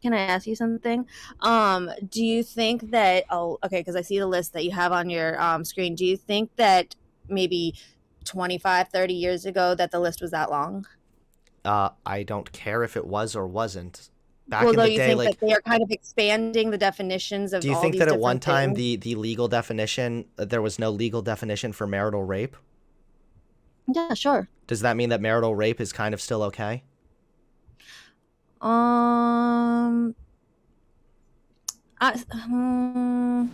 can I ask you something? Do you think that, oh, okay, because I see the list that you have on your screen. Do you think that maybe 25, 30 years ago that the list was that long? I don't care if it was or wasn't. Back Well, in though the you day, think that like, they are kind of expanding the definitions do of you all think these that at one different time things. the legal definition, there was no legal definition for marital rape? Yeah, sure. Does that mean that marital rape is kind of still okay? Um, I, hmm,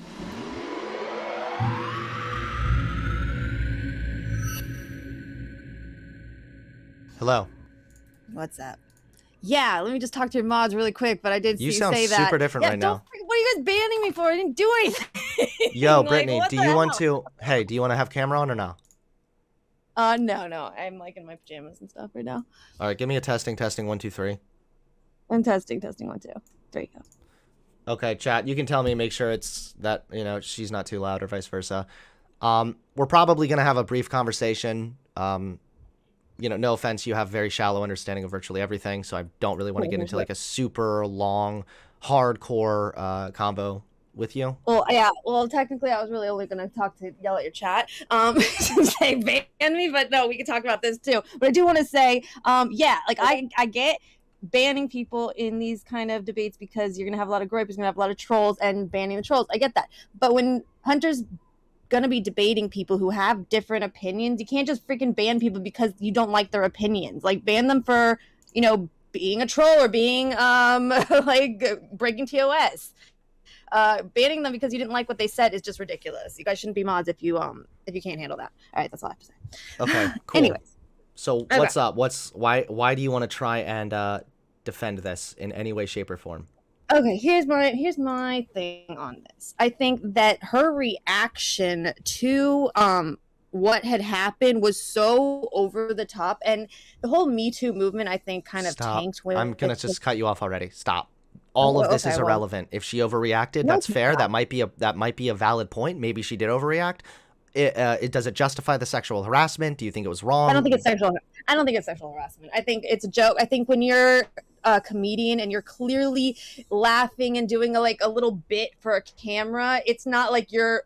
Hello. what's up? Yeah, let me just talk to your mods really quick. But I did You see you sound say that. super different Yeah, right don't. now. What are you guys banning me for? I didn't do Yo, anything. Like, Brittany, what do the you want hell? to? Hey, do you want to have camera on or no? No, no. I'm like in my pajamas and stuff right now. All right, give me a testing, 1, 2, 3. I'm testing, 1, 2. There you go. Okay, chat. You can tell me, make sure it's that she's not too loud or vice versa. We're probably gonna have a brief conversation. No offense, you have very shallow understanding of virtually everything, so I don't really want to get into like a super long, hardcore combo with you. Well, yeah. Well, technically, I was really only going to yell at your chat, say ban me, but no, we can talk about this too. But I do want to say, yeah, like I get banning people in these kind of debates because you're going to have a lot of gripes, you're going to have a lot of trolls, and banning the trolls. I get that, but when Hunter's going to be debating people who have different opinions, you can't just freaking ban people because you don't like their opinions. Like ban them for being a troll or being like breaking TOS. Banning them because you didn't like what they said is just ridiculous. You guys shouldn't be mods if you can't handle that. All right, that's all I have to say. Okay, cool. Anyways, So okay. what's up? Why do you want to try and defend this in any way, shape, or form? Okay, here's my thing on this. I think that her reaction to what had happened was so over the top, and the whole Me Too movement, I think, kind of Stop. tanked with. I'm gonna just cut you off already. Stop. All of this Okay, is well, irrelevant. If she overreacted, no, that's fair. That might be a valid point. Maybe she did overreact. Does it justify the sexual harassment? Do you think it was I don't think wrong? it's sexual. I don't think it's sexual harassment. I think it's a joke. I think when you're a comedian and you're clearly laughing and doing a little bit for a camera, it's not like you're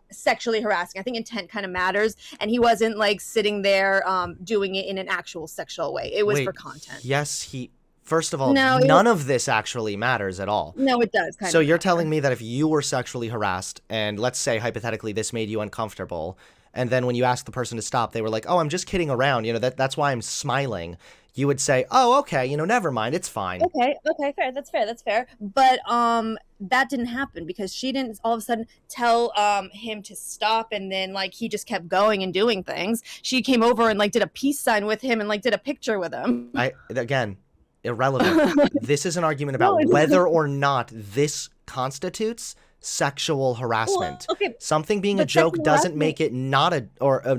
sexually harassing. I think intent kind of matters, and he wasn't like sitting there doing it in an actual sexual way. It was Wait, for content. yes, he. First of all, No, none of this actually matters at all. no, it does kind So of you're matter. telling me that if you were sexually harassed, and let's say hypothetically this made you uncomfortable, and then when you asked the person to stop, they were like, "Oh, I'm just kidding around. That's why I'm smiling." You would say, "Oh, okay. Never mind. It's fine." Okay, fair. That's fair. But that didn't happen because she didn't all of a sudden tell him to stop, and then like he just kept going and doing things. She came over and like did a peace sign with him and like did a picture with him. Again, irrelevant. This is an argument No, about whether or not this constitutes sexual well, harassment. okay, Something being a but joke sexual doesn't harassment. make it not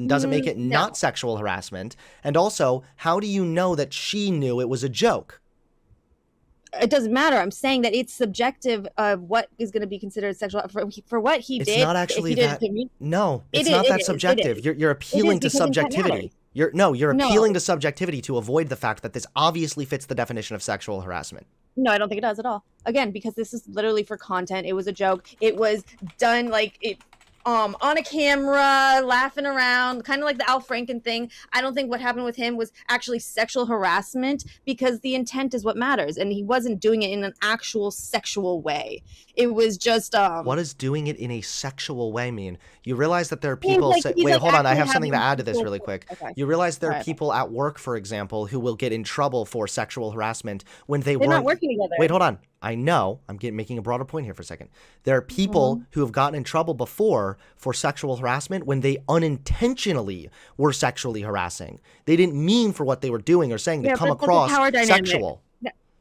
doesn't make it No, not sexual harassment. And also, how do you know that she knew it was a joke? it doesn't matter. I'm saying that it's subjective of what is going to be considered sexual for what he It's did. not If actually he did it that. to me, No, it it's is. not It that is. It subjective. is. You're It is appealing to because intent matters. subjectivity. You're appealing No, to subjectivity to avoid the fact that this obviously fits the definition of sexual harassment. no, I don't think it does at all. Again, because this is literally for content. It was a joke. It was done like it on a camera, laughing around, kind of like the Al Franken thing. I don't think what happened with him was actually sexual harassment because the intent is what matters, and he wasn't doing it in an actual sexual way. It was just What does doing it in a sexual way mean? You realize that there are he's people like say, he's wait, like hold on, I actually have something to having add to this sexual. really quick. Okay, You realize there all are right. people at work, for example, who will get in trouble for sexual harassment when they They're not weren't. working Wait, together. hold on. I know. Making a broader point here for a second. There are people Mhm. who have gotten in trouble before for sexual harassment when they unintentionally were sexually harassing. They didn't mean for what they were doing or saying to Yeah, come but that's a across power dynamic. sexual.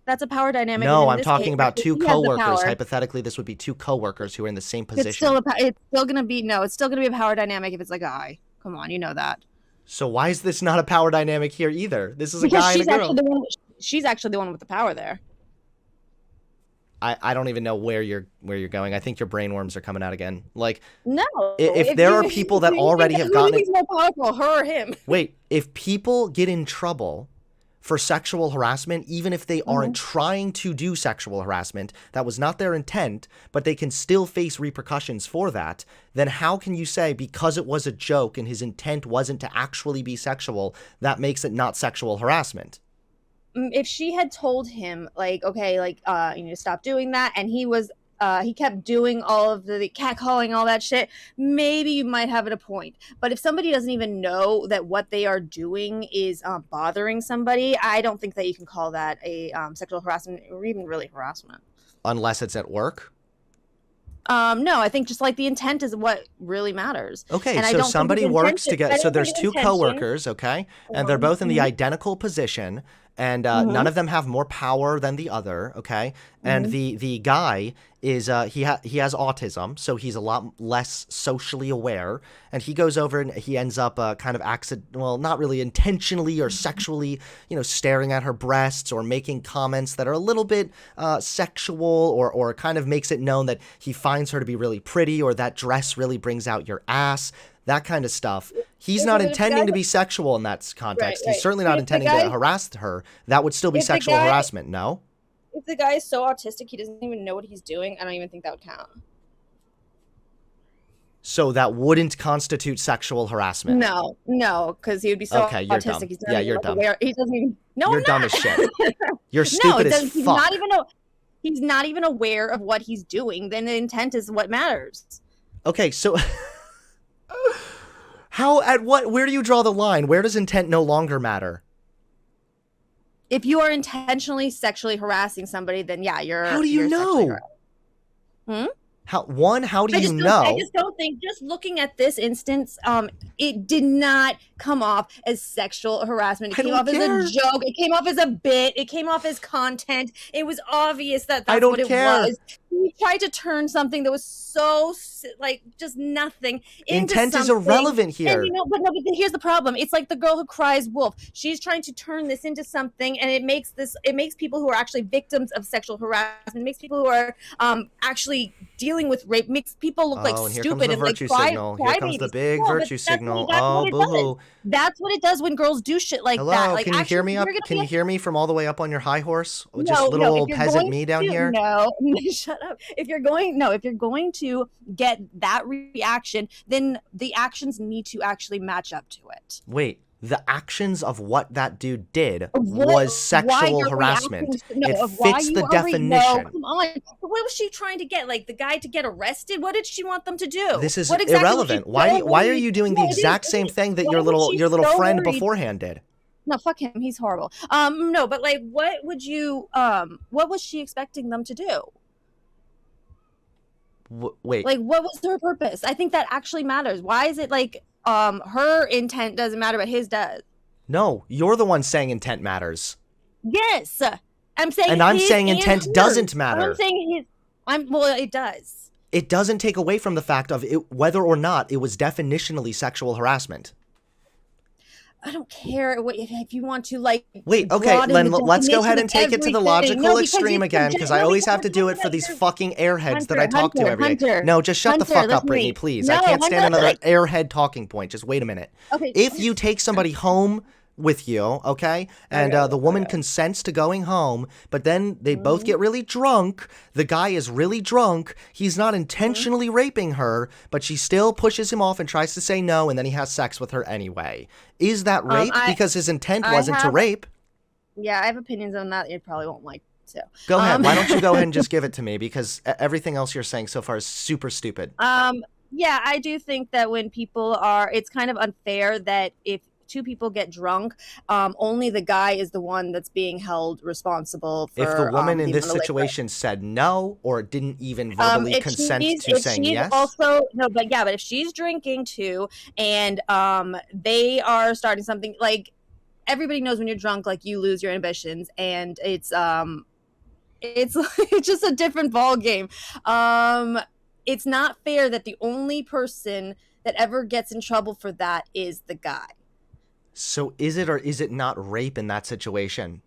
That's a power dynamic, and No, in I'm this case, talking about two he has the coworkers. power. Hypothetically, this would be two coworkers who are in the same It's position. still it's still gonna be no. It's still gonna be a power dynamic if it's like a guy. Come on, you know that. So why is this not a power dynamic here either? This is a Because guy and a girl. she's actually the one with the power there. I don't even know where you're going. I think your brainworms are coming out again. Like, No, if there are people that you think already that, have who do you gotten think it. is more powerful, her or him? Wait, if people get in trouble for sexual harassment, even if they aren't trying to do sexual harassment, that was not their intent, but they can still face repercussions for that, then how can you say because it was a joke and his intent wasn't to actually be sexual, that makes it not sexual harassment? If she had told him, like, okay, like, you need to stop doing that, and he kept doing all of the catcalling, all that shit, maybe you might have it a point. But if somebody doesn't even know that what they are doing is bothering somebody, I don't think that you can call that a sexual harassment or even really harassment. Unless it's at work? No, I think just like the intent is what really matters. Okay, and so somebody works together. So there's two coworkers, okay, and they're both in the identical position, and none of them have more power than the other, okay. And the guy is he has autism, so he's a lot less socially aware, and he goes over and he ends up kind of well, not really intentionally or sexually, staring at her breasts or making comments that are a little bit sexual, or kind of makes it known that he finds her to be really pretty, or that dress really brings out your ass, that kind of stuff. He's not intending to be sexual in that context. Right. He's certainly not intending to harass her. That would still be sexual harassment, no? If the guy is so autistic he doesn't even know what he's doing, I don't even think that would count. So that wouldn't constitute sexual harassment? No, because he would be so autistic. You're dumb. Yeah, you're dumb. He doesn't even... No, you're dumb as shit. You're stupid as fuck. He's not even aware of what he's doing. Then the intent is what matters. Okay, so... where do you draw the line? Where does intent no longer matter? If you are intentionally sexually harassing somebody, then yeah, you're... How do you know? How do you know? I just don't think, just looking at this instance, it did not come off as sexual harassment. It came off as a joke. It came off as a bit. It came off as content. It was obvious that that's what it was. He tried to turn something that was so, like, just nothing into intent something. Is irrelevant here. And, but here's the problem. It's like the girl who cries wolf. She's trying to turn this into something, and it makes people who are actually victims of sexual harassment, it makes people who are actually dealing with rape, makes people look like stupid and like signal. Here comes the big virtue signal. Oh, boo-hoo. That's what it does when girls do shit like Hello, that. Like, can you hear me up? Can you hear me from all the way up on your high horse? Just little old peasant me down here? No, shut up. If you're going to get that reaction, then the actions need to actually match up to it. Wait. The actions of what that dude did was sexual harassment. It fits the definition. Come on. What was she trying to get? Like the guy to get arrested? What did she want them to do? This is irrelevant. Why are you doing the exact same thing that your little friend beforehand did? No, fuck him. He's horrible. No, but like, what was she expecting them to do? Wait. Like, what was her purpose? I think that actually matters. Why is it like her intent doesn't matter, but his does? No, you're the one saying intent matters. Yes, I'm saying. And I'm saying intent doesn't matter. I'm saying well, it does. It doesn't take away from the fact of it, whether or not it was definitionally sexual harassment. I don't care if you want to like. Wait, okay, Len, let's go ahead and take it to the logical extreme again, because I always have to do it for these fucking airheads that I talk to every day. No, just shut the fuck up, Brittany, please. I can't stand another airhead talking point. Just wait a minute. Okay. If you take somebody home with you, okay, and the woman consents to going home, but then they both get really drunk, the guy is really drunk, he's not intentionally raping her, but she still pushes him off and tries to say no, and then he has sex with her anyway. Is that rape? Because his intent wasn't to rape. Yeah, I have opinions on that you probably won't like too. Go ahead. Why don't you go ahead and just give it to me, because everything else you're saying so far is super stupid. Yeah, I do think that when people it's kind of unfair that if two people get drunk, only the guy is the one that's being held responsible for. If the woman in this situation said no, or didn't even verbally consent to saying yes. But if she's drinking too, and they are starting something, like everybody knows when you're drunk, like you lose your inhibitions, and it's it's just a different ball game. It's not fair that the only person that ever gets in trouble for that is the guy. So is it or is it not rape in that situation?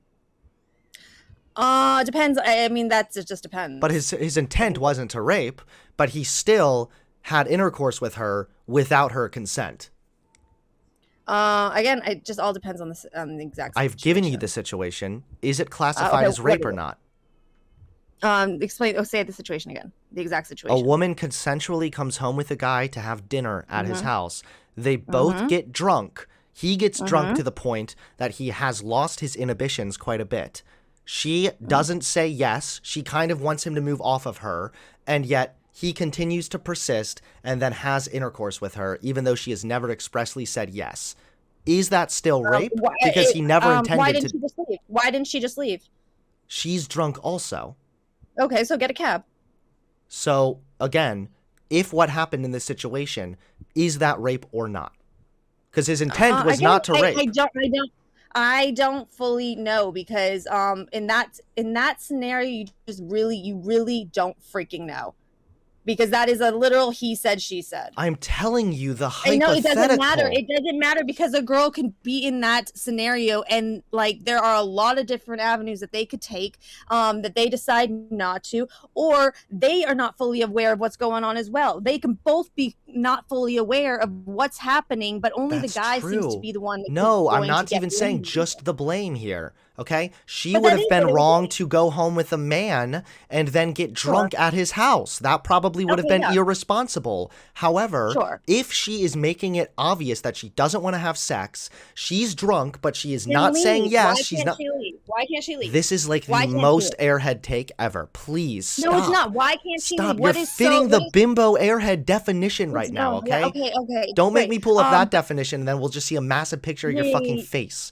Depends. I mean, it just depends. But his intent wasn't to rape, but he still had intercourse with her without her consent. Again, it just all depends on the exact situation. I've given you the situation. Is it classified as rape or not? Say the situation again. The exact A situation. woman consensually comes home with a guy to have dinner at his house. They both get drunk. He gets drunk to the point that he has lost his inhibitions quite a bit. She doesn't say yes. She kind of wants him to move off of her, and yet he continues to persist and then has intercourse with her, even though she has never expressly said yes. Is that still rape? Because he never intended why didn't to. she just leave? Why didn't she just leave? She's drunk also. Okay, so get a cab. So, again, if what happened in this situation, is that rape or not? Because his intent was not to rape. I don't fully know, because in that scenario, you really don't freaking know, because that is a literal he said, she said. I'm telling you the hypothetical. No, it doesn't matter. It doesn't matter, because a girl can be in that scenario, and like there are a lot of different avenues that they could take, that they decide not to, or they are not fully aware of what's going on as well. They can both be not fully aware of what's happening, but only the guy seems to be the one. No, I'm not even saying just the blame here. Okay, she would have been wrong to go home with a man and then get drunk at his house. That probably would have been irresponsible. However, if she is making it obvious that she doesn't want to have sex, she's drunk, but she is not saying yes. She's not. Why can't she leave? This is like the most airhead take ever. Please stop. No, it's not. Why can't she leave? You're fitting the bimbo airhead definition right now. Okay. Okay. Don't make me pull up that definition, and then we'll just see a massive picture of your fucking face.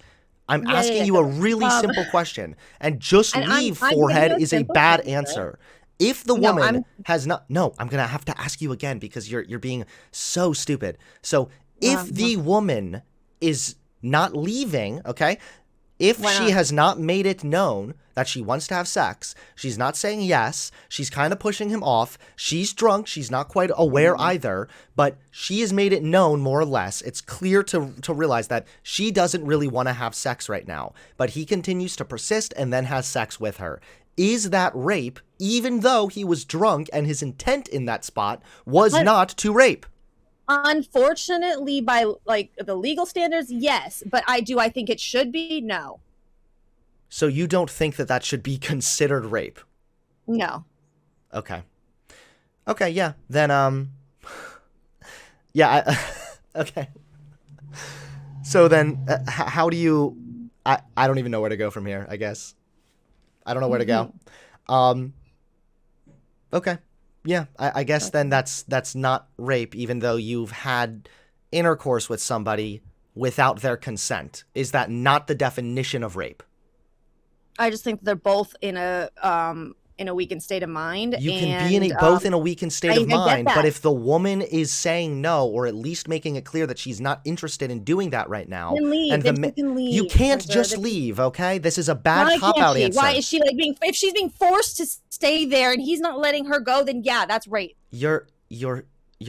I'm asking you a really simple question, and just leave, forehead is a bad answer. If the woman has not, no, I'm gonna have to ask you again, because you're being so stupid. So if the woman is not leaving, okay, if she has not made it known that she wants to have sex, she's not saying yes, she's kind of pushing him off, she's drunk, she's not quite aware either, but she has made it known more or less. It's clear to realize that she doesn't really want to have sex right now, but he continues to persist and then has sex with her. Is that rape, even though he was drunk and his intent in that spot was not to rape? Unfortunately, by like the legal standards, yes, but I think it should be, no. So you don't think that that should be considered rape? No. Okay, yeah. Then, yeah, okay. So then, how do you... I don't even know where to go from here, I guess. I don't know where to go. Okay. Yeah, I guess then that's not rape, even though you've had intercourse with somebody without their consent. Is that not the definition of rape? I just think they're both in a weakened state of mind. You can be both in a weakened state of mind, but if the woman is saying no, or at least making it clear that she's not interested in doing that right now, then leave. and you can't just leave, okay? This is a bad cop-out answer. Why is she like if she's being forced to stay there and he's not letting her go, then yeah, that's rape. You're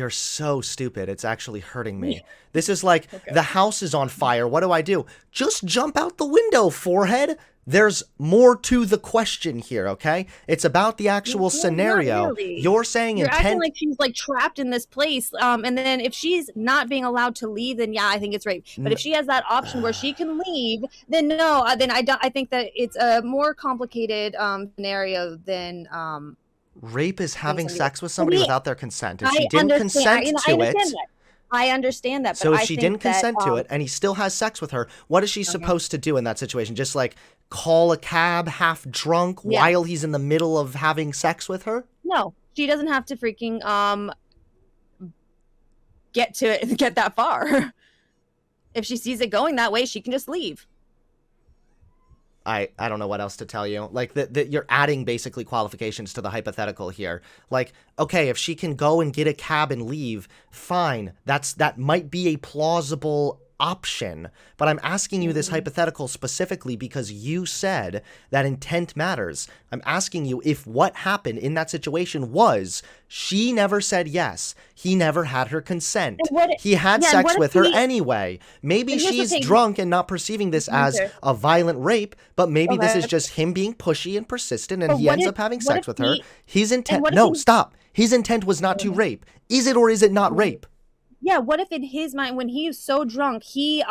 so stupid. It's actually hurting me. This is like, the house is on fire. What do? Just jump out the window, forehead. There's more to the question here, okay? It's about the actual scenario. Really. You're saying you're acting like she's like trapped in this place. And then if she's not being allowed to leave, then yeah, I think it's rape. But if she has that option where she can leave, then no. Then I think that it's a more complicated scenario than rape is having sex with somebody without their consent. If she didn't consent to it. I understand that. But so if she didn't consent to it and he still has sex with her, what is she supposed to do in that situation? Just like call a cab half drunk while he's in the middle of having sex with her? No, she doesn't have to freaking get that far. If she sees it going that way, she can just leave. I don't know what else to tell you. Like, that you're adding basically qualifications to the hypothetical here. Like, okay, if she can go and get a cab and leave, fine. That might be a plausible option. But I'm asking you this hypothetical specifically because you said that intent matters. I'm asking you if what happened in that situation was she never said yes. He never had her consent. He had sex with her anyway. Maybe she's drunk and not perceiving this as a violent rape, but maybe this is just him being pushy and persistent, and he ends up having sex with her. His intent... No, stop. His intent was not to rape. Is it or is it not rape? Yeah, what if in his mind, when he was so drunk, he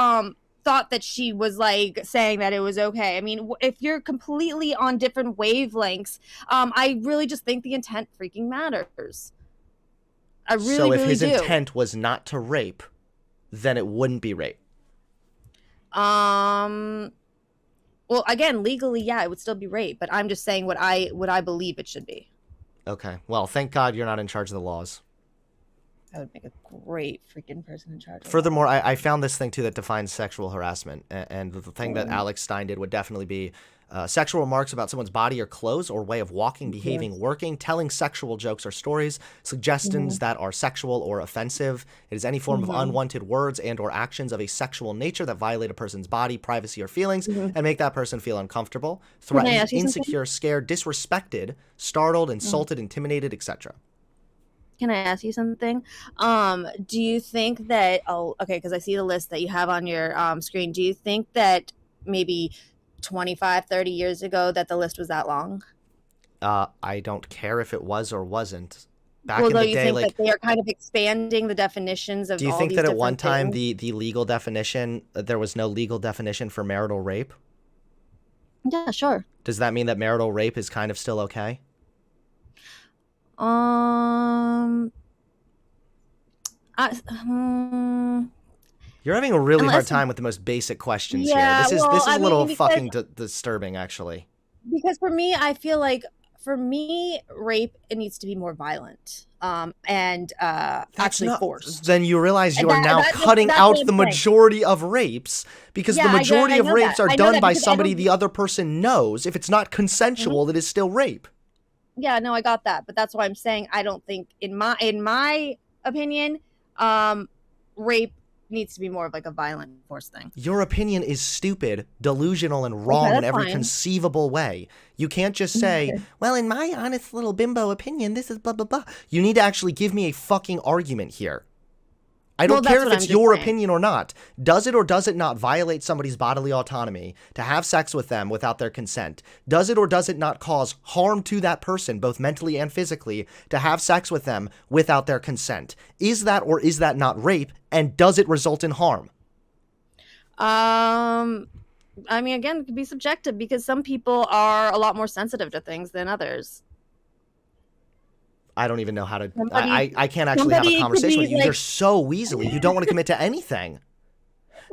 thought that she was like saying that it was okay? I mean, if you're completely on different wavelengths, I really just think the intent freaking matters. I really, So if really his do. intent was not to rape, then it wouldn't be rape. Well, again, legally, yeah, it would still be rape, but I'm just saying what I believe it should be. Okay. Well, thank God you're not in charge of the laws. I would make a great freaking person in charge. Furthermore, I found this thing too that defines sexual harassment, and the thing that Alex Stein did would definitely be sexual remarks about someone's body or clothes or way of walking, behaving, working, telling sexual jokes or stories, suggestions that are sexual or offensive. It is any form of unwanted words and or actions of a sexual nature that violate a person's body, privacy, or feelings and make that person feel uncomfortable, threatened, insecure, scared, disrespected, startled, insulted, intimidated, etc. Can I ask you something? Do you think that, okay, because I see the list that you have on your screen. Do you think that maybe 25, 30 years ago that the list was that long? I don't care if it was or wasn't. Back Well, in though the you day, think like, that they are kind of expanding the definitions of do you all think these that at different one time things? the legal definition, there was no legal definition for marital rape? Yeah, sure. Does that mean that marital rape is kind of still okay? You're having a really hard time with the most basic questions here. Yeah, This is well, this is I a little mean, fucking disturbing, actually. because for me, I feel like for me, rape, it needs to be more violent. And actually forced. Then you realize you are now cutting out the majority of rapes, because the majority of rapes are done by somebody the other person knows. If it's not consensual, it is still rape. Yeah, no, I got that, but that's why I'm saying I don't think, in my opinion, rape needs to be more of like a violent force thing. Your opinion is stupid, delusional, and wrong in every conceivable way. You can't just say, well, in my honest little bimbo opinion, this is blah, blah, blah. You need to actually give me a fucking argument here. I don't care if it's your opinion or not. Does it or does it not violate somebody's bodily autonomy to have sex with them without their consent? Does it or does it not cause harm to that person, both mentally and physically, to have sex with them without their consent? Is that or is that not rape? And does it result in harm? I mean, again, it could be subjective because some people are a lot more sensitive to things than others. I don't even know how to. I can't actually have a conversation with you. You're so weaselly. You don't want to commit to anything.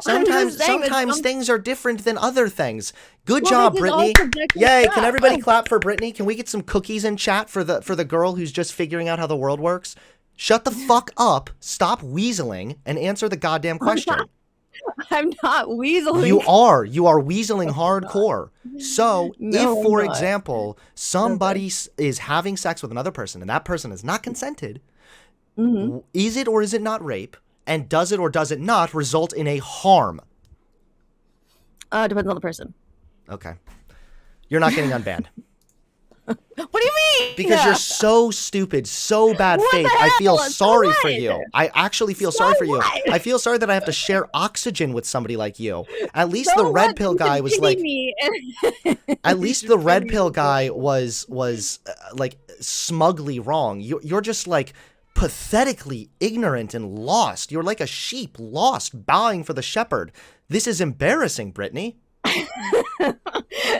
Sometimes things are different than other things. Good job, Brittany. Yay! Can everybody clap for Brittany? Can we get some cookies in chat for the girl who's just figuring out how the world works? Shut the fuck up. Stop weaseling and answer the goddamn question. I'm not weaseling. You are. You are weaseling hardcore. So, if, for example, somebody is having sex with another person and that person is not consented, is it or is it not rape? And does it or does it not result in a harm? Depends on the person. Okay. You're not getting unbanned. What do you mean? Because you're so stupid, so bad faith. I feel sorry for you. I actually feel sorry for you. I feel sorry that I have to share oxygen with somebody like you. At least the red pill guy was like. At least the red pill guy was like smugly wrong. You're just like pathetically ignorant and lost. You're like a sheep lost, bowing for the shepherd. This is embarrassing, Brittany.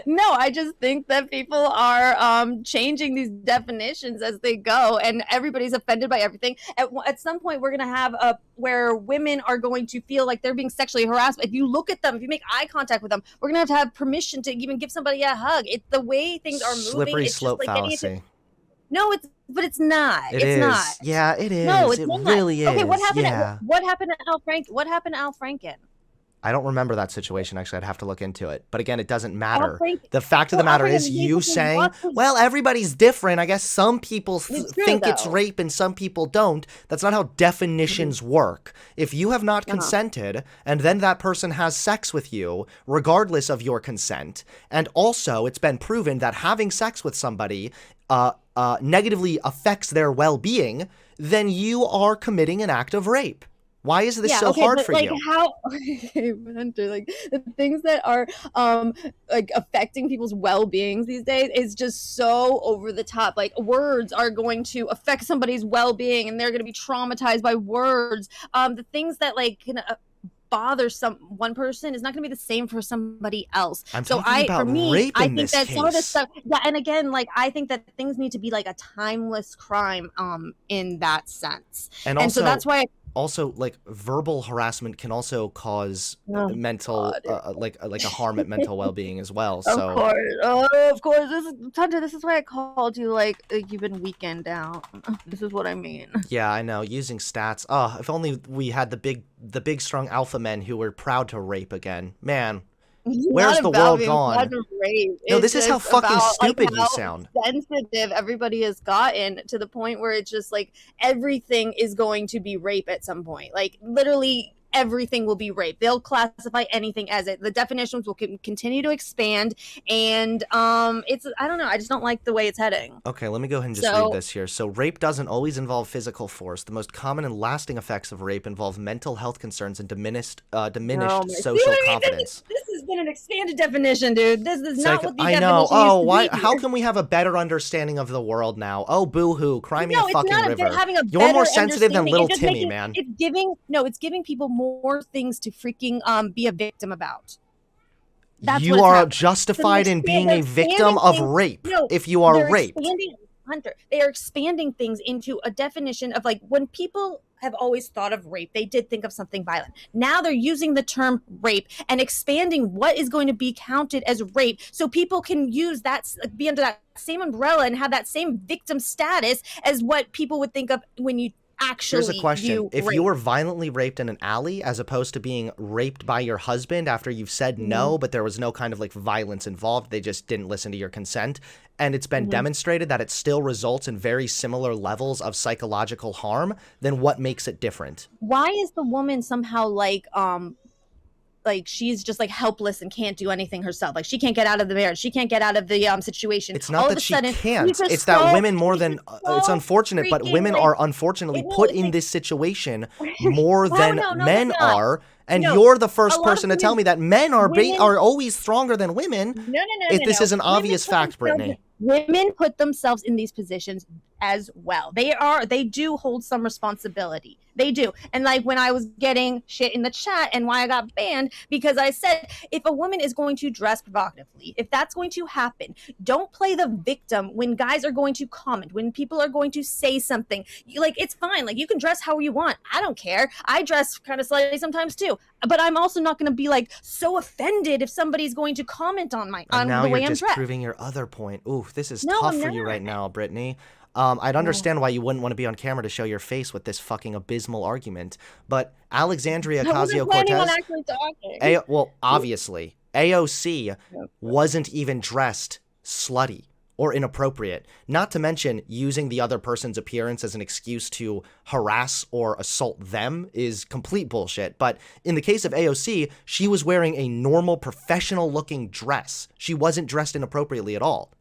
No, I just think that people are changing these definitions as they go, and everybody's offended by everything. At some point, we're going to have where women are going to feel like they're being sexually harassed. If you look at them, if you make eye contact with them, we're going to have permission to even give somebody a hug. It's the way things are moving. Slippery slope fallacy. No, but it's not. It's not. Yeah, it is. No, it's it not. really is. Okay, what happened? Yeah. What happened to Al Franken? What happened to Al Franken? I don't remember that situation, actually. I'd have to look into it. But again, it doesn't matter. The fact of the matter is you saying, well, everybody's different. I guess some people think it's rape and some people don't. That's not how definitions work. If you have not consented and then that person has sex with you, regardless of your consent, and also it's been proven that having sex with somebody negatively affects their well-being, then you are committing an act of rape. Why is this Yeah, so okay, hard but for like you? how Hunter, like the things that are like affecting people's well-beings these days is just so over the top. Like words are going to affect somebody's well-being and they're going to be traumatized by words. The things that like can bother one person is not going to be the same for somebody else. I'm So talking for about me, rape I in think this that some of this case. stuff, yeah, and again, like I think that things need to be like a timeless crime in that sense. And And so that's why like verbal harassment can also cause oh mental God. like a harm at mental well-being as well. Of So course. Oh, of course. This is Hunter, this is why I called you like you've been weekend down. This is what I mean. yeah, I know, using stats. Oh, if only we had the big strong alpha men who were proud to rape again. Man, It's where's not the about world being proud gone? of rape. No, It's this is how just fucking about like stupid you how sound. sensitive everybody has gotten to the point where it's just like everything is going to be rape at some point. Like literally everything will be rape. They'll classify anything as it. The definitions will continue to expand, and it's I don't know. I just don't like the way it's heading. Okay, let me go ahead and just read So this here. So, rape doesn't always involve physical force. The most common and lasting effects of rape involve mental health concerns and diminished oh my, see social what I mean? confidence. This has been an expanded definition, dude. This is not what the I know. definition used Oh, to why? be. How can we have a better understanding of the world now? Oh, boo-hoo! Cry me a No, it's fucking not river. having a You're more better sensitive than understanding. little It's just Timmy, making man. it's giving people more things to freaking be a victim about. That's what You it's are happening. So justified in being a victim of things. rape No, if you are they're raped. expanding Hunter. They are expanding things into a definition of like when people have always thought of rape, they did think of something violent. Now they're using the term rape and expanding what is going to be counted as rape so people can use that, be under that same umbrella and have that same victim status as what people would think of when you Here's a actually question. view If you rape. were violently raped in an alley as opposed to being raped by your husband after you've said no, but there was no kind of like violence involved, they just didn't listen to your consent, and it's been demonstrated that it still results in very similar levels of psychological harm, then what makes it different? Why is the woman somehow like she's just like helpless and can't do anything herself? Like she can't get out of the marriage, she can't get out of the situation. It's not All of that a she sudden can't. It's that women more than it's unfortunate, but women like, are unfortunately put in this situation more oh than no, men they're not. are. And No, you're the a first lot of person to tell me that men are women are always stronger than women. If this no. is an obvious fact, Brittany. Women put themselves in these positions as well. They do hold some responsibility. They do. And like when I was getting shit in the chat and why I got banned, because I said if a woman is going to dress provocatively, if that's going to happen, don't play the victim when guys are going to comment, when people are going to say something. Like it's fine. Like you can dress how you want. I don't care. I dress kind of slightly sometimes too. But I'm also not going to be like so offended if somebody's going to comment on Now the you're way I'm dressed. disproving your other point. Ooh, this is tough for you right now, Brittany. I'd Oh. understand why you wouldn't want to be on camera to show your face with this fucking abysmal argument, but Alexandria I wasn't planning on Ocasio-Cortez, actually talking. well, obviously, AOC wasn't even dressed slutty or inappropriate, not to mention using the other person's appearance as an excuse to harass or assault them is complete bullshit. But in the case of AOC, she was wearing a normal professional-looking dress. She wasn't dressed inappropriately at all.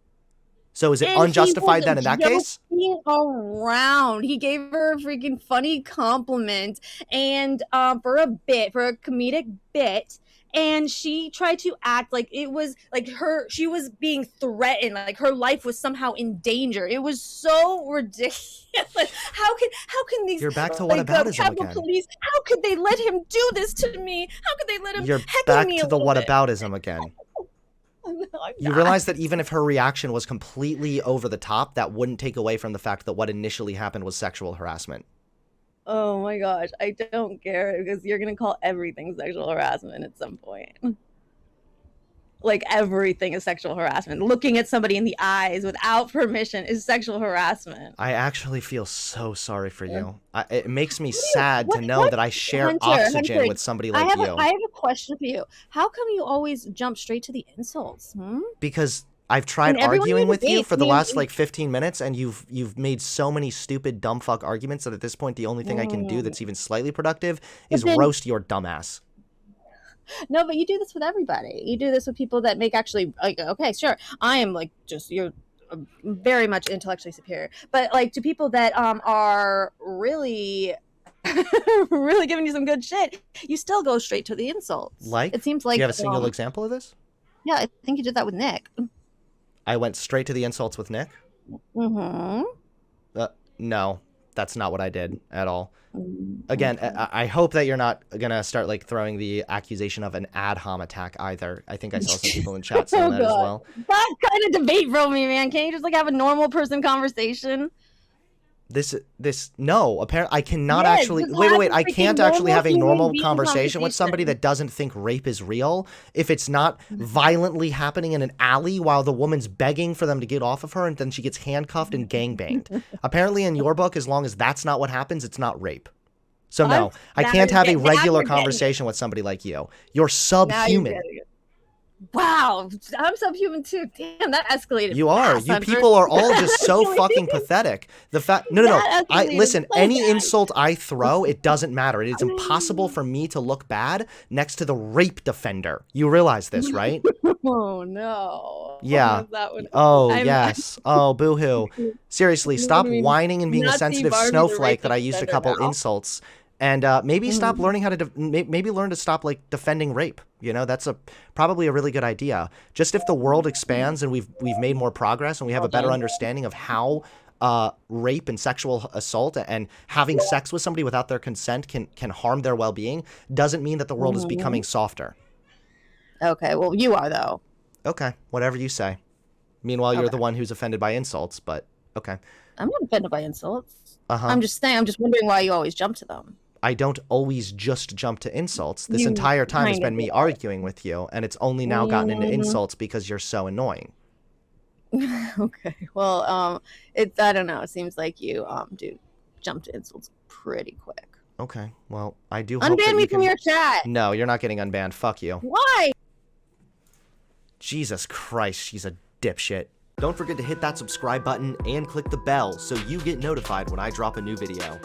So is it unjustified then in that case? Around. He gave her a freaking funny compliment and for a comedic bit, and she tried to act like it was like she was being threatened, like her life was somehow in danger. It was so ridiculous. How can these You're back to like, whataboutism Capitol again. Police, how could they let him do this to me? How could they let him You're heckle back me to a the little bit? whataboutism again. No, You realize that even if her reaction was completely over the top, that wouldn't take away from the fact that what initially happened was sexual harassment. Oh my gosh, I don't care because you're gonna call everything sexual harassment at some point. Like everything is sexual harassment. Looking at somebody in the eyes without permission is sexual harassment. I actually feel so sorry for you. It makes me sad to know that I share Hunter, oxygen with somebody like you. I have a question for you. How come you always jump straight to the insults? Because I've tried And everyone arguing with you debates, for the I mean, last like 15 minutes, and you've made so many stupid dumb fuck arguments that at this point the only thing I can do that's even slightly productive is roast your dumbass. No, but you do this with everybody. You do this with people that make actually like, okay, sure, I am like just you're very much intellectually superior, but like to people that are really really giving you some good shit, you still go straight to the insults. Like? It seems like Do you have a single example of this? Yeah, I think you did that with Nick. I went straight to the insults with Nick? Mm-hmm. No, that's not what I did at all. Again, I hope that you're not going to start like throwing the accusation of an ad hom attack either. I think I saw some people in chat saying that as well. That kind of debate from me, man. Can't you just like have a normal person conversation? No, apparently I cannot actually, wait, I can't actually have a normal conversation with somebody that doesn't think rape is real if it's not violently happening in an alley while the woman's begging for them to get off of her and then she gets handcuffed and gangbanged. Apparently in your book, as long as that's not what happens, it's not rape. So no, I can't have a regular conversation with somebody like you. You're subhuman. Wow, I'm subhuman too. Damn, that escalated. You are. You people are all just so fucking pathetic. The fact, no. I listen. Any insult I throw, it doesn't matter. It is impossible for me to look bad next to the rape defender. You realize this, right? Oh no. Yeah. Oh yes. Oh boo-hoo. Seriously, stop whining and being a sensitive snowflake that I used a couple insults. And maybe stop learning how to maybe learn to stop like defending rape. You know, that's probably a really good idea. Just if the world expands and we've made more progress and we have a better understanding of how rape and sexual assault and having sex with somebody without their consent can harm their well-being, doesn't mean that the world is becoming softer. Okay, well you are though. Okay, whatever you say. Meanwhile, you're the one who's offended by insults, but okay. I'm not offended by insults. I'm just wondering why you always jump to them. I don't always just jump to insults. This entire time has been me arguing with you, and it's only now gotten into insults because you're so annoying. Okay. Well, I don't know. It seems like you do jump to insults pretty quick. Okay. Well, I do hope unban me from your chat. No, you're not getting unbanned. Fuck you. Why? Jesus Christ, she's a dipshit. Don't forget to hit that subscribe button and click the bell so you get notified when I drop a new video.